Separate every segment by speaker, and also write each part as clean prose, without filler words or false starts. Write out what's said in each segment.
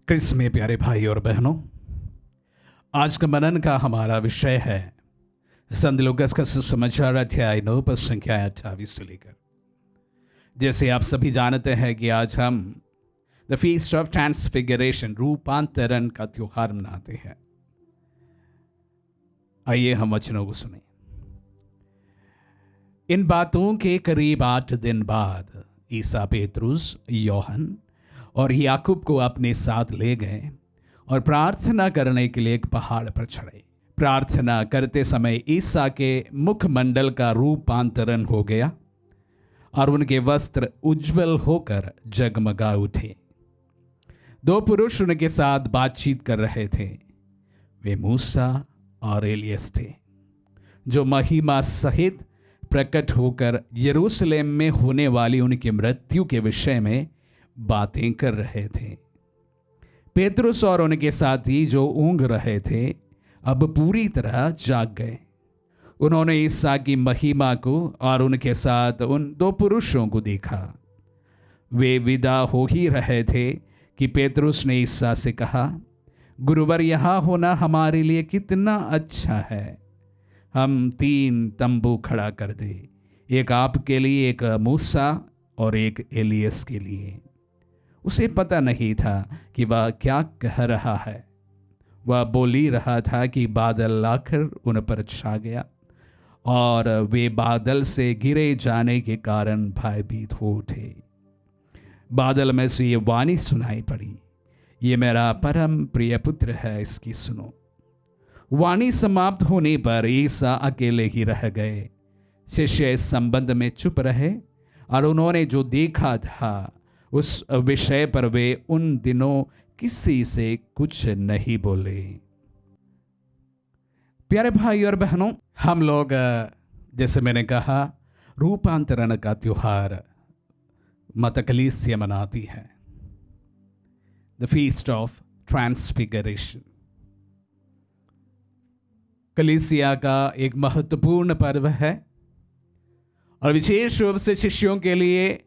Speaker 1: Chris में प्यारे भाई और बहनों, आज का मनन का हमारा विषय है संत लूकास का सुसमाचार अध्याय 9 पद संख्या 28 से लेकर। जैसे आप सभी जानते हैं कि आज हम द फीस्ट ऑफ ट्रांसफिगरेशन रूपांतरण का त्योहार मनाते हैं। आइए हम वचनों को सुने। इन बातों के करीब 8 दिन बाद ईसा पेतरुस, यूहन्ना और याकूब को अपने साथ ले गए और प्रार्थना करने के लिए एक पहाड़ पर चढ़े। प्रार्थना करते समय ईसा के मुखमंडल का रूपांतरण हो गया और उनके वस्त्र उज्जवल होकर जगमगा उठे। 2 पुरुष उनके साथ बातचीत कर रहे थे। वे मूसा और एलियस थे, जो महिमा सहित प्रकट होकर यरूशलेम में होने वाली उनकी मृत्यु के विषय में बातें कर रहे थे। पेतरुस और उनके साथी जो ऊँघ रहे थे अब पूरी तरह जाग गए। उन्होंने ईसा की महिमा को और उनके साथ उन 2 पुरुषों को देखा। वे विदा हो ही रहे थे कि पेतरुस ने ईसा से कहा, गुरुवर, यहाँ होना हमारे लिए कितना अच्छा है। हम 3 तंबू खड़ा कर दे, एक आपके लिए, एक मूसा और एक एलियस के लिए। उसे पता नहीं था कि वह क्या कह रहा है। वह बोल ही रहा था कि बादल आकर उन पर छा गया और वे बादल से गिरे जाने के कारण भयभीत हो उठे। बादल में से ये वाणी सुनाई पड़ी, ये मेरा परम प्रिय पुत्र है, इसकी सुनो। वाणी समाप्त होने पर ईसा अकेले ही रह गए। शिष्य इस संबंध में चुप रहे और उन्होंने जो देखा था उस विषय पर वे उन दिनों किसी से कुछ नहीं बोले। प्यारे भाई और बहनों, हम लोग जैसे मैंने कहा रूपांतरण का त्योहार मत कलीसिया मनाती है, द फीस्ट ऑफ ट्रांसफिगरेशन। कलीसिया का एक महत्वपूर्ण पर्व है और विशेष रूप से शिष्यों के लिए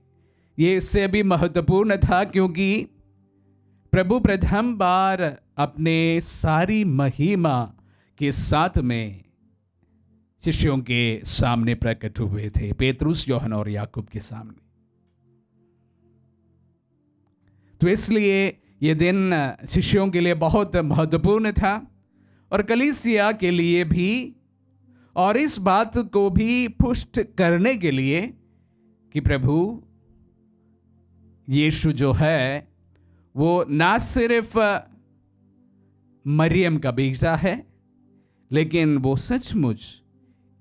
Speaker 1: ये इससे भी महत्वपूर्ण था क्योंकि प्रभु प्रथम बार अपने सारी महिमा के साथ में शिष्यों के सामने प्रकट हुए थे, पेतरुस, यूहन्ना और याकूब के सामने। तो इसलिए ये दिन शिष्यों के लिए बहुत महत्वपूर्ण था और कलीसिया के लिए भी, और इस बात को भी पुष्ट करने के लिए कि प्रभु यीशु जो है वो ना सिर्फ मरियम का बेटा है, लेकिन वो सचमुच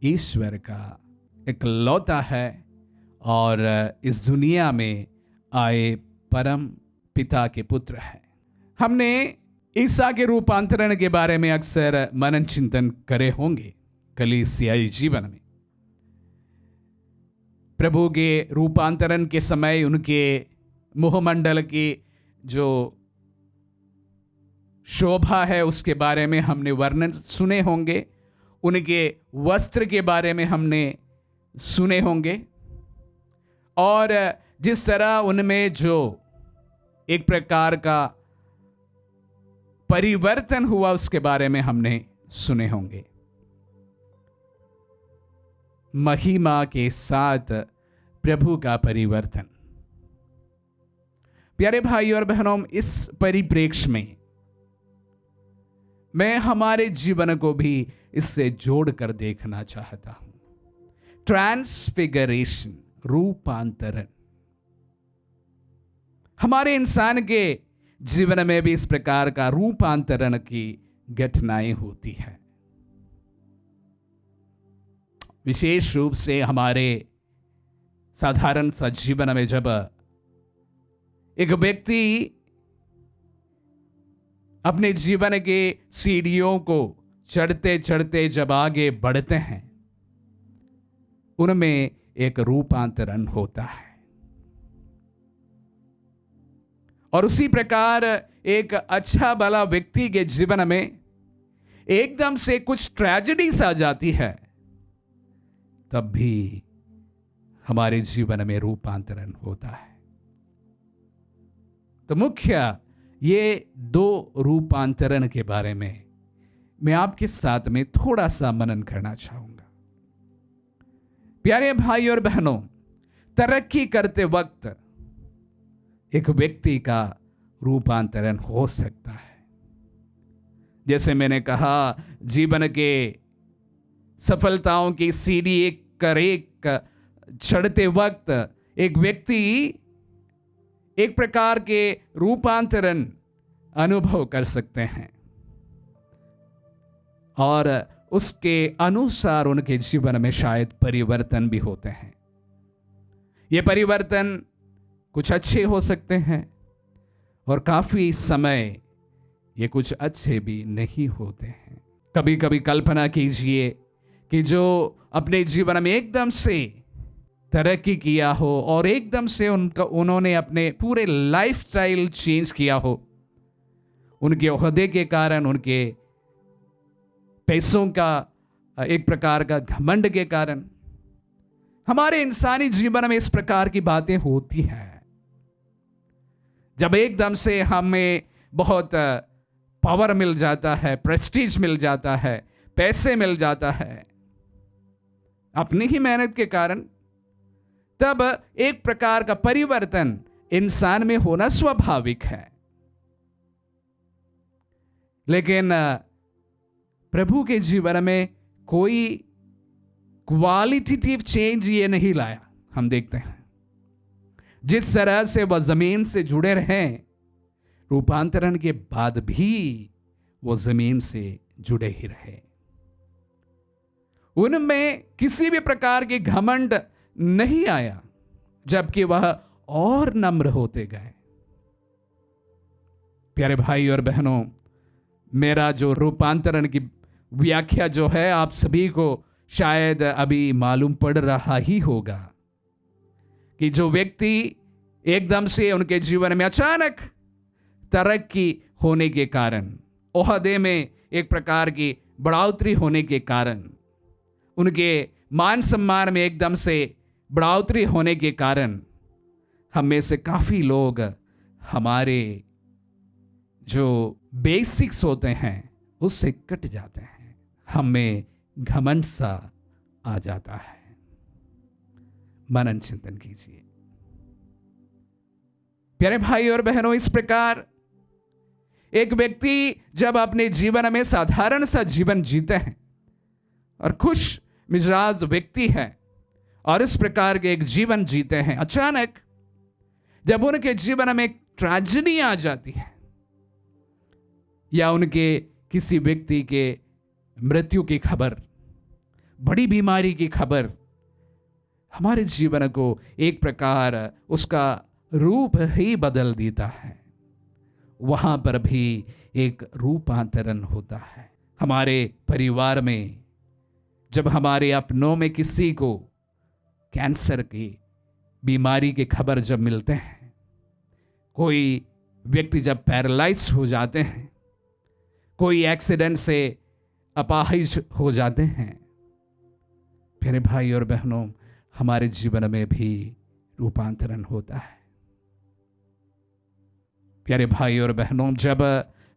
Speaker 1: ईश्वर का इकलौता है और इस दुनिया में आए परम पिता के पुत्र है। हमने ईसा के रूपांतरण के बारे में अक्सर मनन चिंतन करे होंगे कलीसियाई जीवन में। प्रभु के रूपांतरण के समय उनके मुखमंडल की जो शोभा है उसके बारे में हमने वर्णन सुने होंगे, उनके वस्त्र के बारे में हमने सुने होंगे और जिस तरह उनमें जो एक प्रकार का परिवर्तन हुआ उसके बारे में हमने सुने होंगे। महिमा के साथ प्रभु का परिवर्तन। प्यारे भाई और बहनों, इस परिप्रेक्ष्य में मैं हमारे जीवन को भी इससे जोड़कर देखना चाहता हूं। ट्रांसफिगरेशन, रूपांतरण। हमारे इंसान के जीवन में भी इस प्रकार का रूपांतरण की घटनाएं होती है। विशेष रूप से हमारे साधारण सा जीवन में जब एक व्यक्ति अपने जीवन के सीढ़ियों को चढ़ते चढ़ते जब आगे बढ़ते हैं, उनमें एक रूपांतरण होता है। और उसी प्रकार एक अच्छा भला व्यक्ति के जीवन में एकदम से कुछ ट्रेजेडीज आ जाती है, तब भी हमारे जीवन में रूपांतरण होता है। तो मुख्य ये दो रूपांतरण के बारे में मैं आपके साथ में थोड़ा सा मनन करना चाहूंगा। प्यारे भाई और बहनों, तरक्की करते वक्त एक व्यक्ति का रूपांतरण हो सकता है। जैसे मैंने कहा, जीवन के सफलताओं की सीढ़ी एक कर एक चढ़ते वक्त एक व्यक्ति एक प्रकार के रूपांतरण अनुभव कर सकते हैं और उसके अनुसार उनके जीवन में शायद परिवर्तन भी होते हैं। ये परिवर्तन कुछ अच्छे हो सकते हैं और काफी समय ये कुछ अच्छे भी नहीं होते हैं। कभी कभी कल्पना कीजिए कि जो अपने जीवन में एकदम से तरक्की किया हो और एकदम से उन्होंने अपने पूरे लाइफस्टाइल चेंज किया हो, उनके ओहदे के कारण, उनके पैसों का एक प्रकार का घमंड के कारण। हमारे इंसानी जीवन में इस प्रकार की बातें होती हैं। जब एकदम से हमें बहुत पावर मिल जाता है, प्रेस्टीज मिल जाता है, पैसे मिल जाता है अपनी ही मेहनत के कारण, तब एक प्रकार का परिवर्तन इंसान में होना स्वाभाविक है। लेकिन प्रभु के जीवन में कोई क्वालिटेटिव चेंज ये नहीं लाया। हम देखते हैं जिस तरह से वह जमीन से जुड़े रहे, रूपांतरण के बाद भी वो जमीन से जुड़े ही रहे। उनमें किसी भी प्रकार के घमंड नहीं आया, जबकि वह और नम्र होते गए। प्यारे भाई और बहनों, मेरा जो रूपांतरण की व्याख्या जो है आप सभी को शायद अभी मालूम पड़ रहा ही होगा कि जो व्यक्ति एकदम से उनके जीवन में अचानक तरक्की होने के कारण, ओहदे में एक प्रकार की बढ़ोतरी होने के कारण, उनके मान सम्मान में एकदम से बढ़ोतरी होने के कारण, हम में से काफी लोग हमारे जो बेसिक्स होते हैं उससे कट जाते हैं। हमें घमंड सा आ जाता है। मनन चिंतन कीजिए प्यारे भाई और बहनों। इस प्रकार एक व्यक्ति जब अपने जीवन में साधारण सा जीवन जीते हैं और खुश मिजाज व्यक्ति है और इस प्रकार के एक जीवन जीते हैं, अचानक जब उनके जीवन में एक ट्रेजेडी आ जाती है या उनके किसी व्यक्ति के मृत्यु की खबर, बड़ी बीमारी की खबर हमारे जीवन को एक प्रकार उसका रूप ही बदल देता है, वहां पर भी एक रूपांतरण होता है। हमारे परिवार में जब हमारे अपनों में किसी को कैंसर की बीमारी की खबर जब मिलते हैं, कोई व्यक्ति जब पैरालाइज्ड हो जाते हैं, कोई एक्सीडेंट से अपाहिज हो जाते हैं, मेरे भाई और बहनों, हमारे जीवन में भी रूपांतरण होता है। प्यारे भाई और बहनों, जब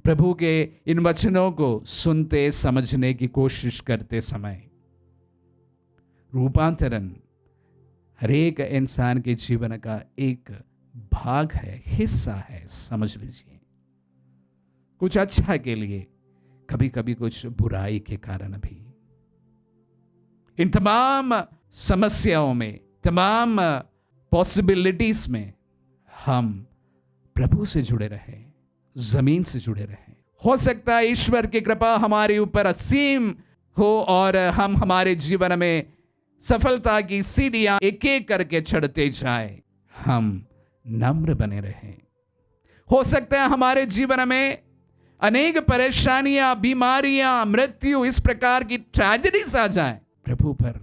Speaker 1: प्रभु के इन वचनों को सुनते समझने की कोशिश करते समय, रूपांतरण हरेक इंसान के जीवन का एक भाग है, हिस्सा है, समझ लीजिए। कुछ अच्छा के लिए, कभी कभी कुछ बुराई के कारण भी। इन तमाम समस्याओं में, तमाम पॉसिबिलिटीज में हम प्रभु से जुड़े रहे, जमीन से जुड़े रहे। हो सकता है ईश्वर की कृपा हमारे ऊपर असीम हो और हम हमारे जीवन में सफलता की सीढ़ियां एक एक करके चढ़ते जाए, हम नम्र बने रहें। हो सकता है हमारे जीवन में अनेक परेशानियां, बीमारियां, मृत्यु, इस प्रकार की ट्रेजेडीज आ जाए, प्रभु पर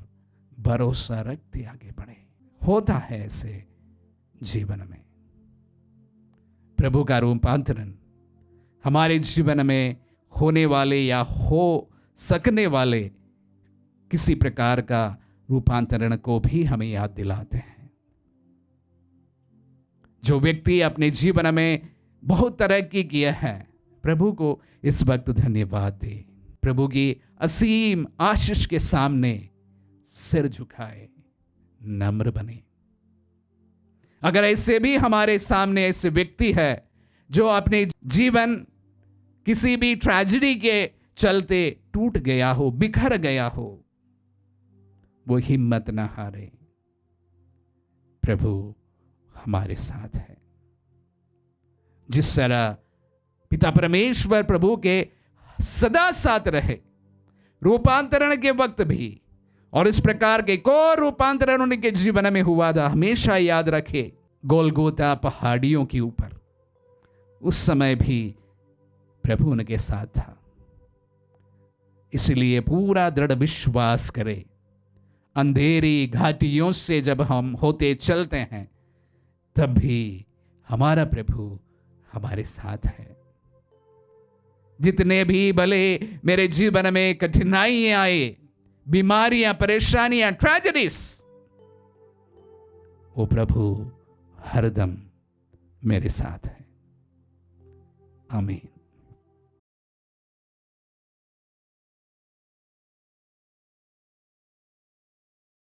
Speaker 1: भरोसा रखते आगे बढ़े। होता है ऐसे जीवन में। प्रभु का रूपांतरण हमारे जीवन में होने वाले या हो सकने वाले किसी प्रकार का रूपांतरण को भी हमें याद दिलाते हैं। जो व्यक्ति अपने जीवन में बहुत तरक्की किया है। प्रभु को इस वक्त धन्यवाद दे। प्रभु की असीम आशीष के सामने सिर झुकाए, नम्र बने। अगर ऐसे भी हमारे सामने ऐसे व्यक्ति है जो अपने जीवन किसी भी ट्रेजेडी के चलते टूट गया हो, बिखर गया हो, वो हिम्मत ना हारे। प्रभु हमारे साथ है। जिस तरह पिता परमेश्वर प्रभु के सदा साथ रहे रूपांतरण के वक्त भी, और इस प्रकार के को रूपांतरण उनके जीवन में हुआ था, हमेशा याद रखे गोलगोता पहाड़ियों के ऊपर, उस समय भी प्रभु उनके साथ था। इसलिए पूरा दृढ़ विश्वास करें, अंधेरी घाटियों से जब हम होते चलते हैं तब भी हमारा प्रभु हमारे साथ है। जितने भी भले मेरे जीवन में कठिनाइयां आए, बीमारियां, परेशानियां, ट्रेजेडीज, वो प्रभु हरदम मेरे साथ है। आमीन।